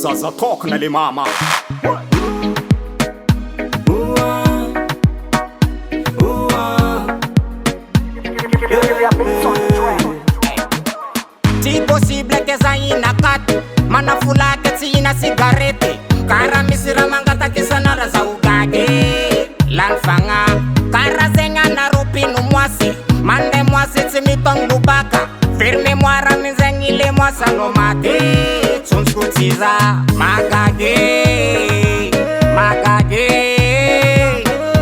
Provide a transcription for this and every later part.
Zaza tokna le mama. Ti possible che sai na kat mana fula ke tsina sigarete kara misira mangata kisana raza ugage lanfanga kara zenga na rupinu mwasi mande mwasi tsimitong lubaka firme mwara mizengile mwasa no mate tsunskutiza magage magage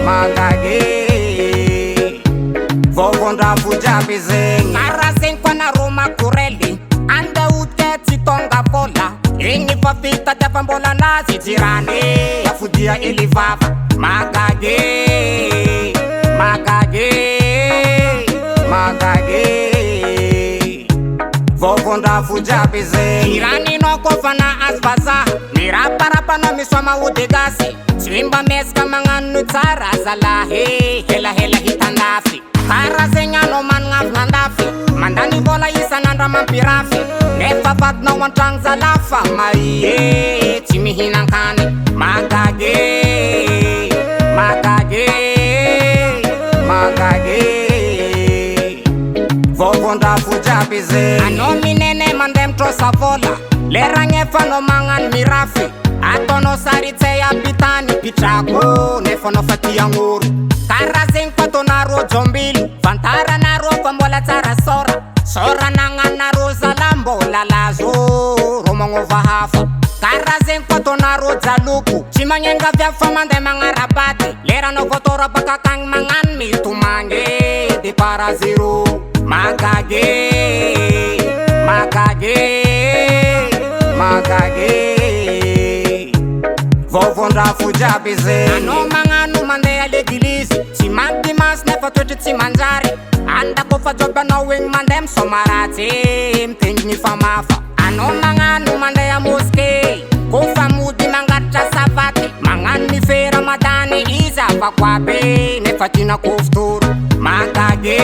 magage vovonda fuja bizeng kara zenkwa na roma kureli ande uteti tonga bola ingi papita tapambola nazi jirani yafudia ilivava magage magage magage vovonda fuja bizeng jirani no kofana asbaza miraparapa no miswama udegasi chimba meska manganu tsara zalahe hela hela hitandafi kara zenya no man ngafngandafi mandani bola isanandra mampirafi nefavat no wantang zalafa maiye timihinankani magage magage magage vovonda fuja bizeng anominene mandem trosavola lerangefa no mangan mirafi atono saritseya pitani pitrako nefono fatia nguru karazen kwato naro jombili vantara naro pambola tsara sora sora nanga naro zalambo lalazo romangova hafa karazen kwato naro zaluku chimanyenga vya famande mangarabate lera no votora pakakang mangan mitumange de para zero magage magage magage vovonda fuja bizeng ano manganu mande alegilisi chimandi mas nefa twete chimanjari anda kofa joba no wing mandem somarate mtengi famafa ano manganu mande ya moske kofa mudi mangatra savate mangani fera madani iza vakwabe nefa tina kofturu magage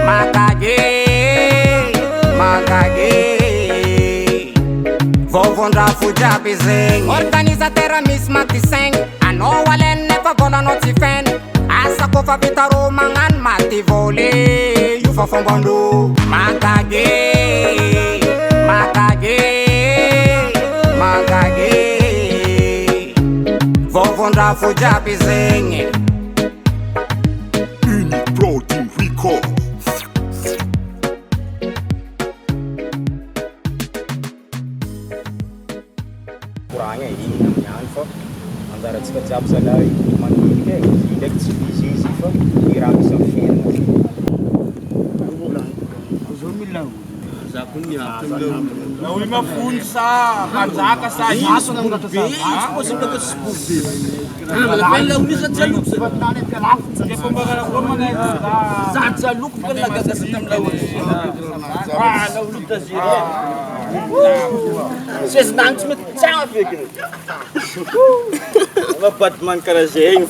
magage magage vovonda fuja bizeng organizatera misma tiseng ano wale nefa vola no tifen asa kofa vitaro mangan mati vole yufa fombando magage magage magage vovonda fuja bizeng Protein Record. Kurangnya ini namanya alfa antara sekejap sadari cuma ini kayak tidak sisi sifat kirang sefir na ulimafuni sa kanzaka sa isso não dá para você não se pode vai lá unisa tsalu ke kumbaga ko mana sa tsalu ko la gaga sa tamla la ulita zira vocês não me tchau fiquem uma batman cara gente